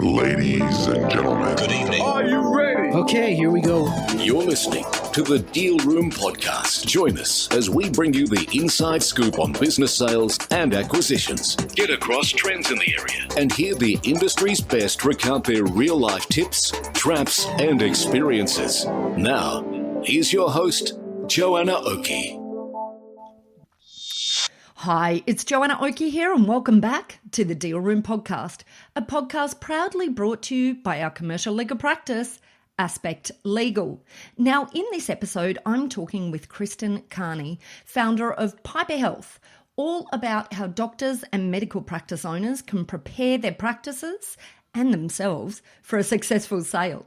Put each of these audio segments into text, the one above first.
Ladies and gentlemen, Good evening. are you ready? Okay, here we go. You're listening to the Deal Room Podcast. Join us as we bring you the inside scoop on business sales and acquisitions. Get across trends in the area and hear the industry's best recount their real-life tips, traps, and experiences. Now, here's your host, Joanna Oakey. Hi, it's Joanna Oakey here, and welcome back to the Deal Room Podcast, a podcast proudly brought to you by our commercial legal practice, Aspect Legal. Now, in this episode, I'm talking with Kristin Carney, founder of Piper Health, all about how doctors and medical practice owners can prepare their practices and themselves for a successful sale.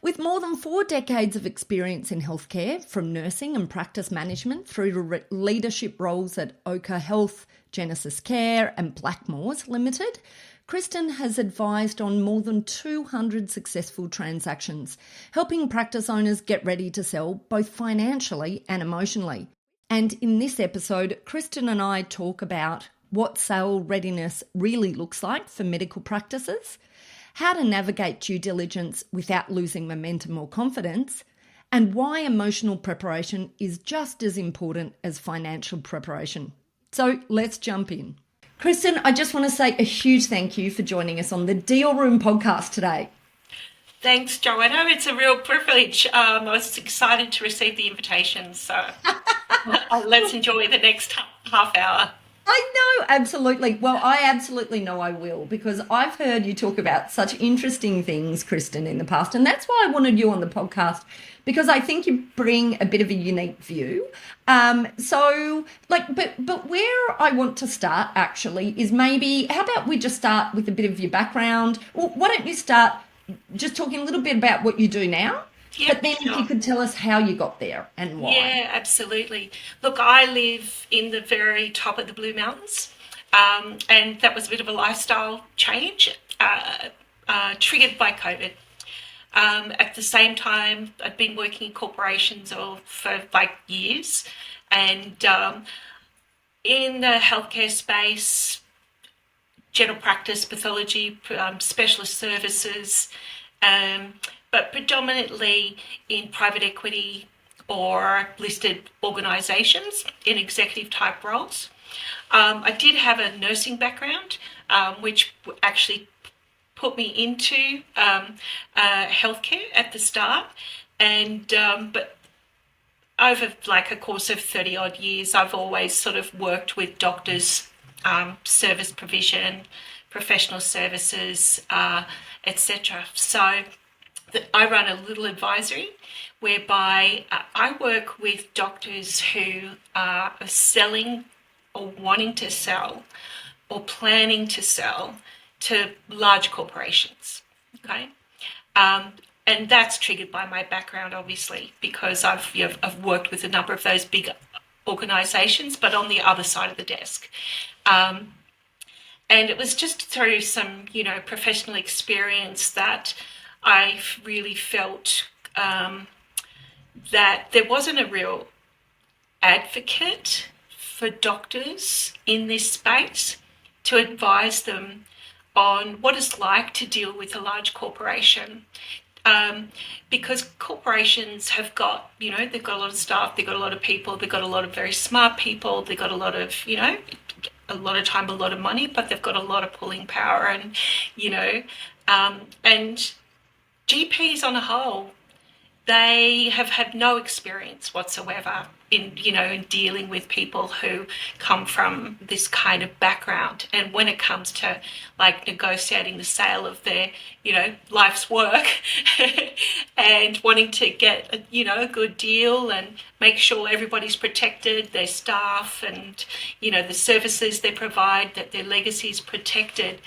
With more than 4 decades of experience in healthcare, from nursing and practice management through to leadership roles at Oka Health, Genesis Care and Blackmores Limited, Kristin has advised on more than 200 successful transactions, helping practice owners get ready to sell both financially and emotionally. And in this episode, Kristin and I talk about what sale readiness really looks like for medical practices, how to navigate due diligence without losing momentum or confidence, and why emotional preparation is just as important as financial preparation. So let's jump in. Kristin, I just want to say a huge thank you for joining us on the Deal Room Podcast today. Thanks, Joanna. It's a real privilege. I was excited to receive the invitation, so let's enjoy the next half hour. I know, absolutely. Well, I absolutely know I will, because I've heard you talk about such interesting things, Kristin, in the past. And that's why I wanted you on the podcast, because I think you bring a bit of a unique view. But where I want to start actually is maybe, how about we just start with a bit of your background? Well, why don't you start just talking a little bit about what you do now? Yep, but then if you could tell us how you got there and why. Yeah, absolutely. Look, I live in the very top of the Blue Mountains, and that was a bit of a lifestyle change triggered by COVID. At the same time, I'd been working in corporations for like years, and in the healthcare space, general practice, pathology, specialist services, but predominantly in private equity or listed organisations in executive type roles. I did have a nursing background, which actually put me into healthcare at the start, and but over like a course of 30 odd years, I've always sort of worked with doctors, service provision, professional services, etc. So I run a little advisory whereby I work with doctors who are selling or wanting to sell or planning to sell to large corporations, okay? And that's triggered by my background, obviously, because I've worked with a number of those big organisations, but on the other side of the desk. And it was just through some, professional experience that I really felt that there wasn't a real advocate for doctors in this space to advise them on what it's like to deal with a large corporation. Because corporations have got, they've got a lot of staff, they've got a lot of people, they've got a lot of very smart people, they've got a lot of, a lot of time, a lot of money, but they've got a lot of pulling power and, and GPs on a whole, they have had no experience whatsoever in dealing with people who come from this kind of background. And when it comes to like negotiating the sale of their, life's work and wanting to get, a good deal and make sure everybody's protected, their staff and, the services they provide, that their legacy is protected,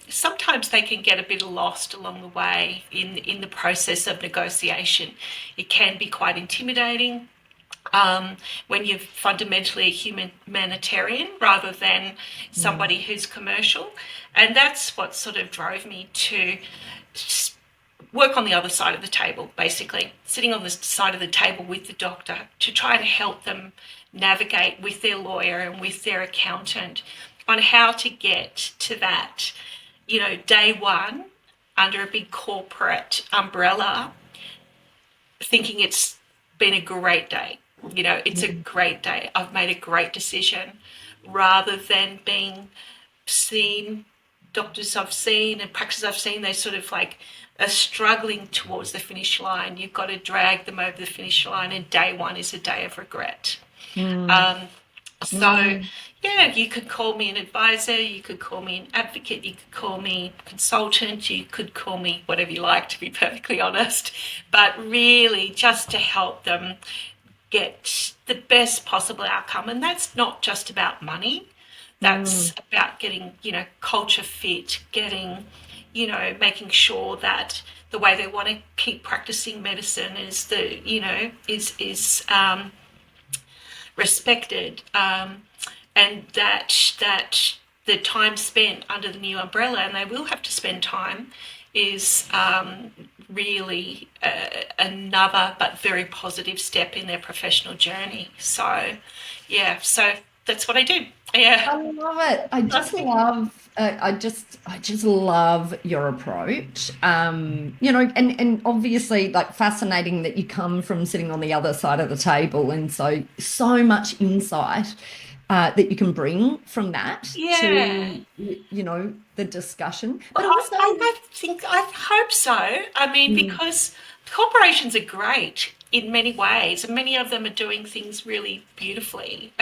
sometimes they can get a bit lost along the way in the process of negotiation. It can be quite intimidating when you're fundamentally a humanitarian rather than somebody who's commercial. And that's what sort of drove me to work on the other side of the table, basically, sitting on the side of the table with the doctor to try to help them navigate with their lawyer and with their accountant on how to get to that day one under a big corporate umbrella, thinking it's been a great day. It's a great day. I've made a great decision, rather than being seen, doctors I've seen and practices I've seen, they sort of like are struggling towards the finish line. You've got to drag them over the finish line, and day one is a day of regret. Yeah, you could call me an advisor, you could call me an advocate, you could call me consultant, you could call me whatever you like, to be perfectly honest, but really just to help them get the best possible outcome. And that's not just about money. That's about getting, culture fit, getting, making sure that the way they want to keep practicing medicine is is respected, and that the time spent under the new umbrella, and they will have to spend time, is really another but very positive step in their professional journey. So that's what I do. Yeah, I love it. I just love your approach. And obviously, like, fascinating that you come from sitting on the other side of the table, and so much insight that you can bring from that to the discussion. But also, I hope so. I mean, because corporations are great in many ways, and many of them are doing things really beautifully,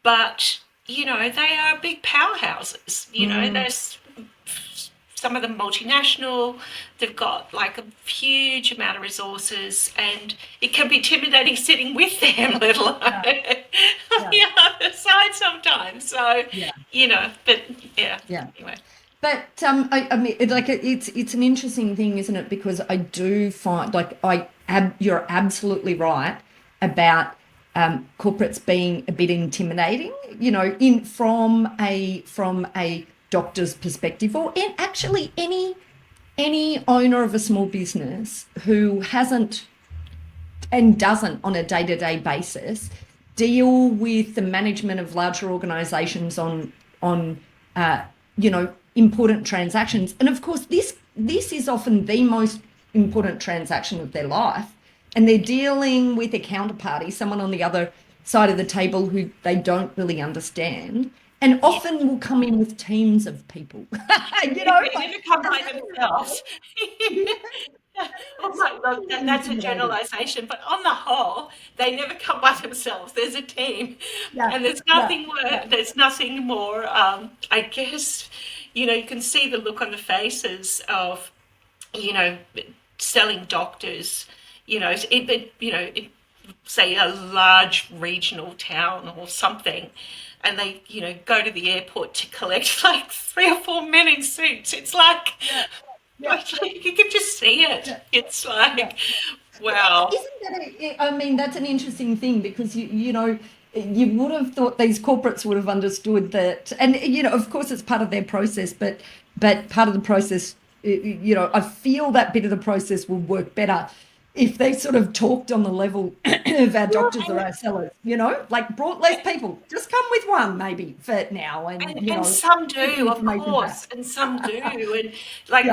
but they are big powerhouses. There's some of them multinational. They've got like a huge amount of resources, and it can be intimidating sitting with them, let alone on the other side sometimes. So but anyway. But I mean, it's an interesting thing, isn't it? Because I do find, you're absolutely right about corporates being a bit intimidating, from a doctor's perspective, or actually any owner of a small business who hasn't and doesn't on a day-to-day basis deal with the management of larger organizations on important transactions. And of course, this is often the most important transaction of their life, and they're dealing with a counterparty, someone on the other side of the table who they don't really understand, and often will come in with teams of people. They never come by themselves. That's a generalisation, but on the whole, they never come by themselves. There's a team, and there's nothing There's nothing more. I guess you can see the look on the faces of selling doctors. Say a large regional town or something, and they go to the airport to collect like 3 or 4 men in suits. It's like. You can just see it. It's like, wow. That's an interesting thing, because you would have thought these corporates would have understood that, and of course it's part of their process, but part of the process, I feel that bit of the process will work better if they sort of talked on the level of our doctors or our sellers, like brought less people, just come with one maybe for now. And some do, of course, and some do. And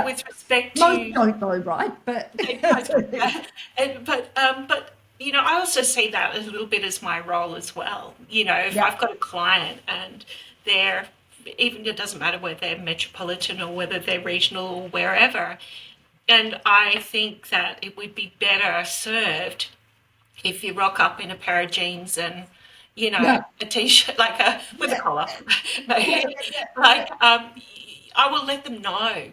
with respect to... Most don't though, right? But... but I also see that a little bit as my role as well. If I've got a client and it doesn't matter whether they're metropolitan or whether they're regional or wherever, and I think that it would be better served if you rock up in a pair of jeans and, a T-shirt, with a collar. I will let them know,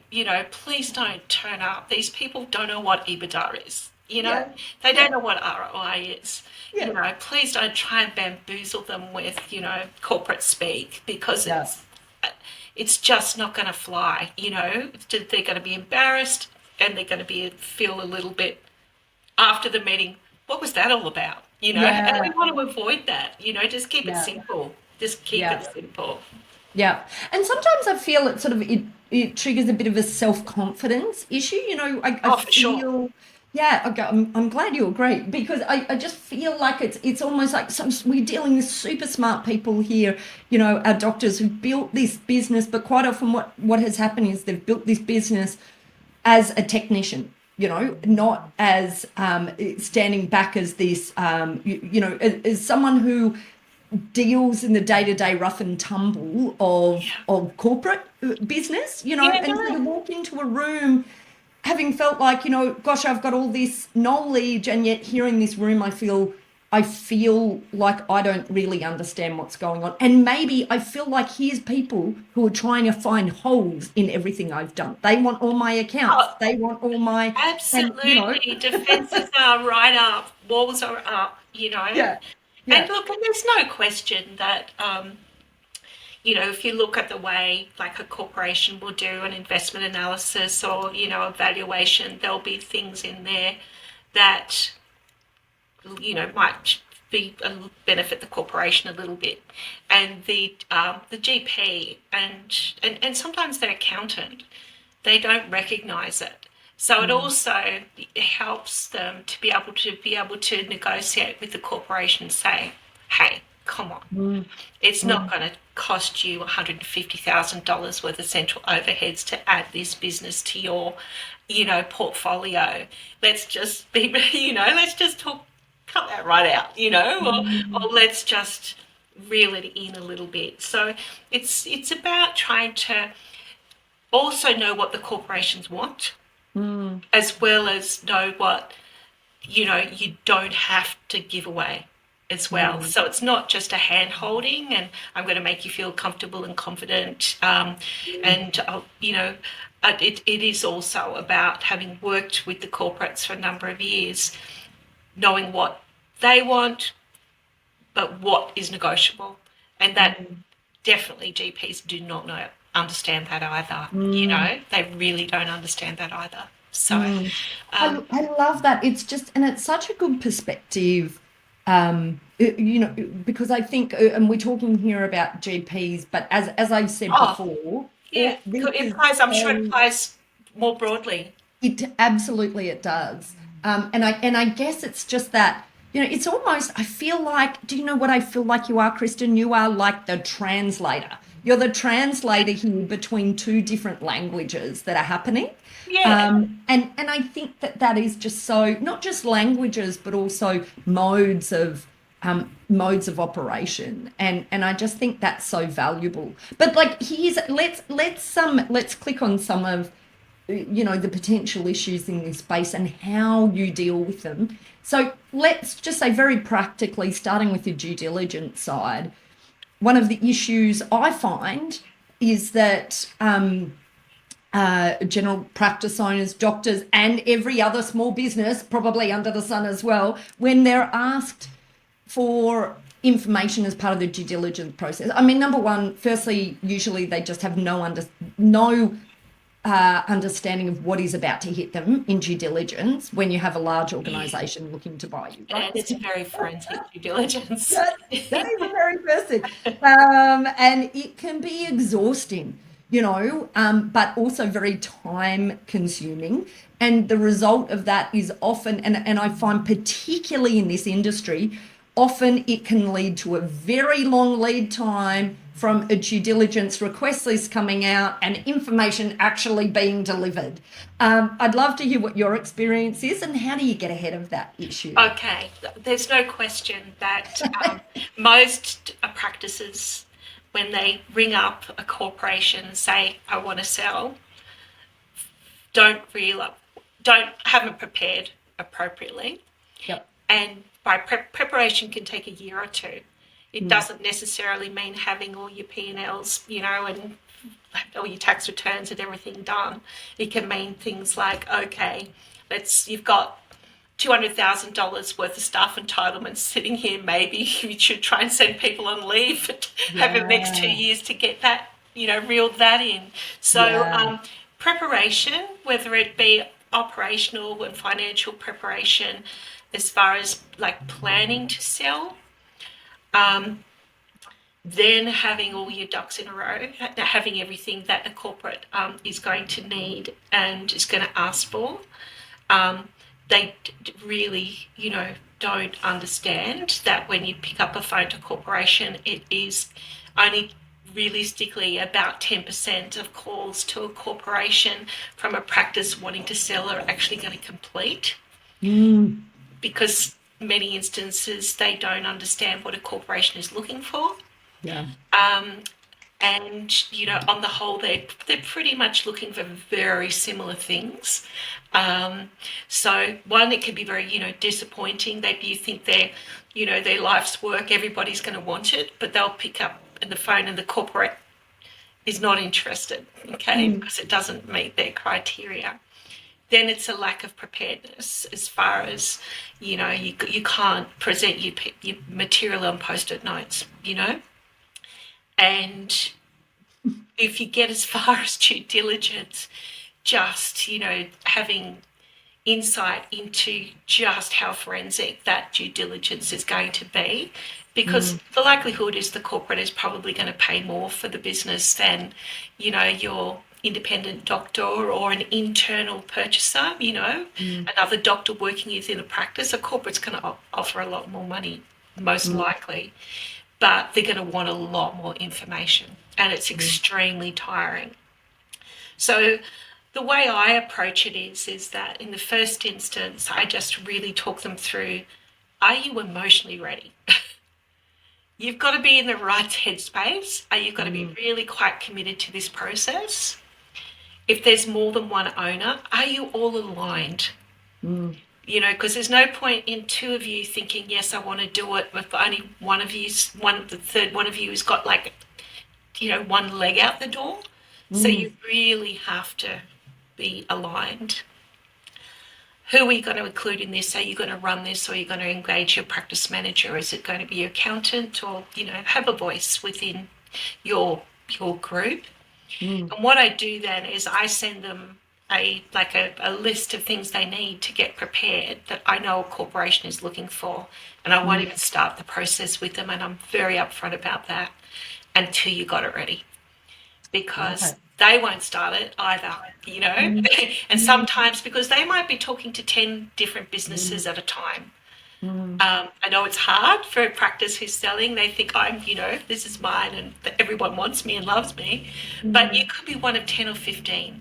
please don't turn up. These people don't know what EBITDA is. They don't know what ROI is. Please don't try and bamboozle them with, corporate speak, because it's just not going to fly. They're going to be embarrassed. And they're going to feel a little bit after the meeting, what was that all about? And we want to avoid that, just keep it simple. Just keep it simple. Yeah. And sometimes I feel it triggers a bit of a self-confidence issue. I feel Yeah, okay, I'm glad you agree because I just feel like it's almost like we're dealing with super smart people here, our doctors who built this business, but quite often what has happened is they've built this business as a technician, not as standing back as this, as someone who deals in the day-to-day rough and tumble of corporate business, Yeah, and so to walk into a room having felt like, gosh, I've got all this knowledge, and yet here in this room I feel like I don't really understand what's going on. And maybe I feel like here's people who are trying to find holes in everything I've done. They want all my accounts. oh, They want all my, and absolutely. Defenses are right up, walls are up, yeah, And yeah. look, and there's no question that, if you look at the way like a corporation will do an investment analysis or, evaluation, there'll be things in there that, might be benefit the corporation a little bit. And the GP and sometimes the accountant, they don't recognise it. So it also helps them to be able to negotiate with the corporation, say, hey, come on, it's not going to cost you $150,000 worth of central overheads to add this business to your, portfolio. Let's just be, let's just cut that right out, or let's just reel it in a little bit. So it's about trying to also know what the corporations want, as well as know what you don't have to give away as well. So it's not just a hand holding and I'm going to make you feel comfortable and confident, and it is also about having worked with the corporates for a number of years, knowing what they want but what is negotiable, and that definitely GPs do not understand that either. They really don't understand that either. So I love that. It's just, and it's such a good perspective, because I think, and we're talking here about GPs, but as I've said before, yeah, this it is applies, I'm sure it applies more broadly. it absolutely it does. And I guess it's just that, it's almost, I feel like, do you know what I feel like you are, Kristin? You are like the translator. You're the translator here between two different languages that are happening. Yeah, And I think that is just so, not just languages, but also modes of operation. And I just think that's so valuable. But like, let's click on some of the potential issues in this space and how you deal with them. So let's just say very practically, starting with the due diligence side, one of the issues I find is that general practice owners, doctors, and every other small business, probably under the sun as well, when they're asked for information as part of the due diligence process. I mean, number one, firstly, usually they just have no understanding of what is about to hit them in due diligence when you have a large organisation looking to buy you, right? and it's very forensic due diligence. That is the very first thing. And it can be exhausting, but also very time consuming. And the result of that is often, and I find particularly in this industry, often it can lead to a very long lead time from a due diligence request list coming out and information actually being delivered. I'd love to hear what your experience is and how do you get ahead of that issue? Okay, there's no question that most practices, when they ring up a corporation and say, I want to sell, haven't prepared appropriately. Yep. And by preparation can take a year or two. It doesn't necessarily mean having all your P&Ls, and all your tax returns and everything done. It can mean things like, okay, you've got $200,000 worth of staff entitlements sitting here. Maybe you should try and send people on leave over the next 2 years to get that, reeled that in. So preparation, whether it be operational and financial preparation, as far as like planning to sell, then having all your ducks in a row, having everything that a corporate is going to need and is going to ask for, they really, don't understand that when you pick up a phone to corporation, it is only realistically about 10% of calls to a corporation from a practice wanting to sell are actually going to complete, because many instances they don't understand what a corporation is looking for. Yeah. And on the whole, they're pretty much looking for very similar things. So one, it can be very disappointing. You think their life's work, everybody's going to want it, but they'll pick up the phone and the corporate is not interested, okay, because it doesn't meet their criteria. Then it's a lack of preparedness as far as you can't present your material on post-it notes, and if you get as far as due diligence, just, having insight into just how forensic that due diligence is going to be, because the likelihood is the corporate is probably going to pay more for the business than, your independent doctor or an internal purchaser, another doctor working within a practice. A corporate's going to offer a lot more money, most likely, but they're going to want a lot more information, and it's extremely tiring. So the way I approach it is that in the first instance, I just really talk them through, are you emotionally ready? You've got to be in the right headspace. You've got to be really quite committed to this process. If there's more than one owner, are you all aligned? Because there's no point in two of you thinking, yes, I want to do it, but only the third one of you has got one leg out the door. So you really have to be aligned. Who are you going to include in this? Are you going to run this, or are you going to engage your practice manager? Is it going to be your accountant, or, have a voice within your group? And what I do then is I send them a list of things they need to get prepared that I know a corporation is looking for, and I won't even start the process with them, and I'm very upfront about that until you got it ready, because they won't start it either, and sometimes because they might be talking to 10 different businesses at a time. I know it's hard for a practice who's selling. They think this is mine and everyone wants me and loves me, but you could be one of 10 or 15.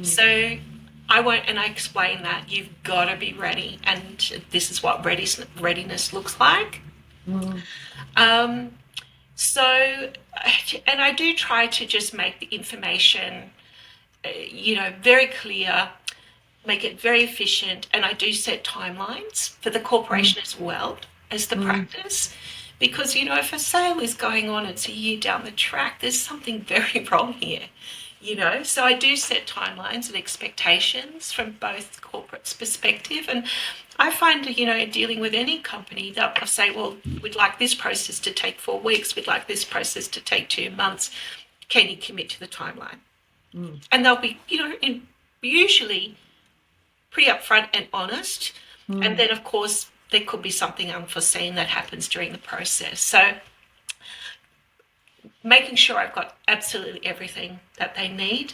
So I explain that you've got to be ready, and this is what readiness looks like. So, and I do try to just make the information, very clear, make it very efficient, and I do set timelines for the corporation as well as the practice, because, if a sale is going on, it's a year down the track, there's something very wrong here. So I do set timelines and expectations from both corporate's perspective. And I find, dealing with any company, they'll say, well, we'd like this process to take 4 weeks. We'd like this process to take 2 months. Can you commit to the timeline? And they'll be, usually pretty upfront and honest. And then, of course, there could be something unforeseen that happens during the process. So making sure I've got absolutely everything that they need,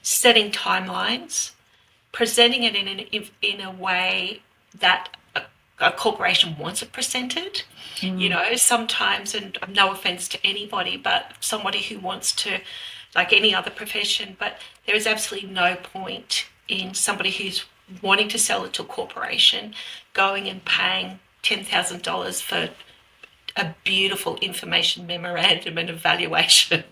setting timelines, presenting it in a way that a corporation wants it presented. Sometimes, and no offense to anybody, but somebody who wants to, like any other profession, but there is absolutely no point in somebody who's wanting to sell it to a corporation going and paying $10,000 for a beautiful information memorandum and evaluation.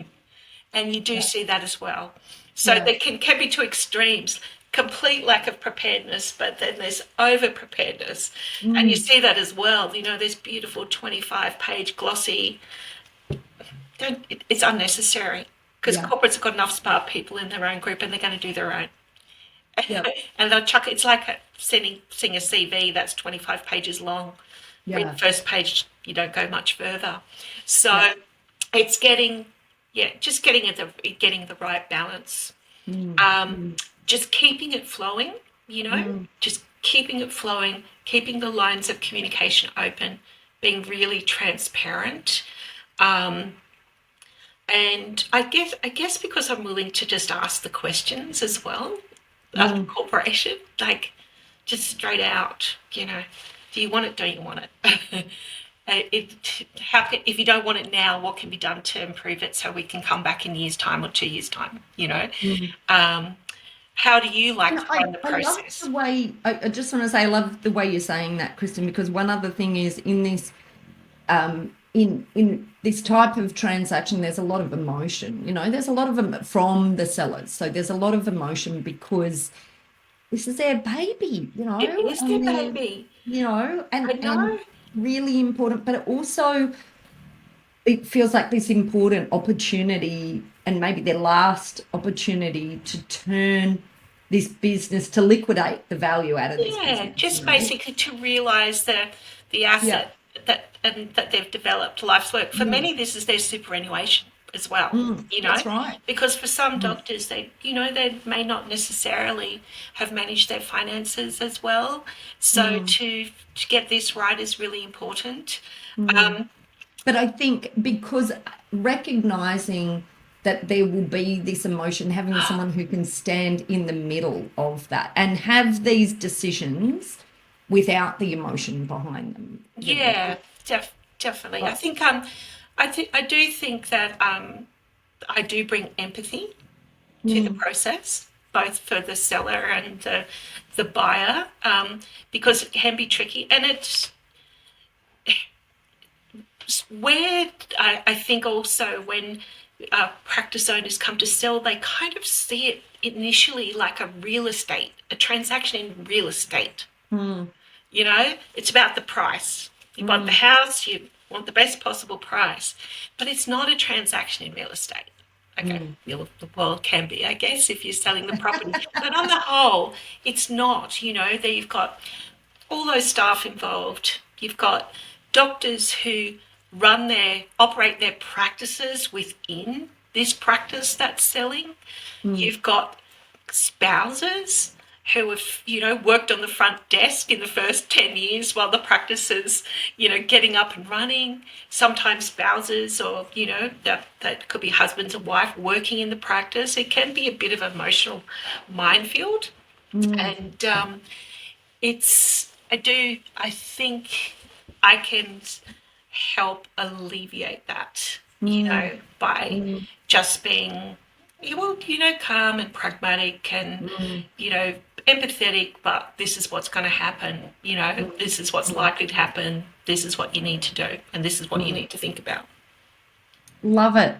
And you do see that as well. So there can be two extremes, complete lack of preparedness, but then there's over preparedness. And you see that as well. There's beautiful 25-page glossy. It's unnecessary, because corporates have got enough smart people in their own group, and they're going to do their own. And they'll chuck it. It's like seeing a CV that's 25 pages long. Read the first page, you don't go much further. So it's getting the right balance. Just keeping it flowing, just keeping it flowing, keeping the lines of communication open, being really transparent. And I guess because I'm willing to just ask the questions as well of the corporation, like, just straight out, do you want it, don't you want it? If you don't want it now, what can be done to improve it so we can come back in a year's time or 2 years' time, How do you like to run the process? I love the way, I just want to say, I love the way you're saying that, Kristin, because one other thing is in this, in this type of transaction, there's a lot of emotion, there's a lot of from the sellers. So there's a lot of emotion because this is their baby, It is their baby. And really important, but also it feels like this important opportunity and maybe their last opportunity to turn this business, to liquidate the value out of this business. Yeah, just basically to realise the asset that they've developed, life's work. For many, this is their superannuation as well, That's right. Because for some doctors, they may not necessarily have managed their finances as well. So to get this right is really important. But I think because recognising that there will be this emotion, having someone who can stand in the middle of that and have these decisions without the emotion behind them. Yeah, definitely. I think I do think that I do bring empathy to the process, both for the seller and the buyer, because it can be tricky. And it's where I think also when practice owners come to sell, they kind of see it initially like a transaction in real estate. It's about the price. You want the house, you want the best possible price, but it's not a transaction in real estate. Okay, well, it can be, I guess, if you're selling the property, but on the whole, it's not. That you've got all those staff involved. You've got doctors who operate their practices within this practice that's selling. You've got spouses who have, worked on the front desk in the first 10 years while the practice is, getting up and running. Sometimes spouses or, that could be husbands and wife working in the practice. It can be a bit of an emotional minefield. And I think I can help alleviate that, by just being, calm and pragmatic and, empathetic, but this is what's going to happen, this is what's likely to happen, this is what you need to do, and this is what you need to think about. Love it.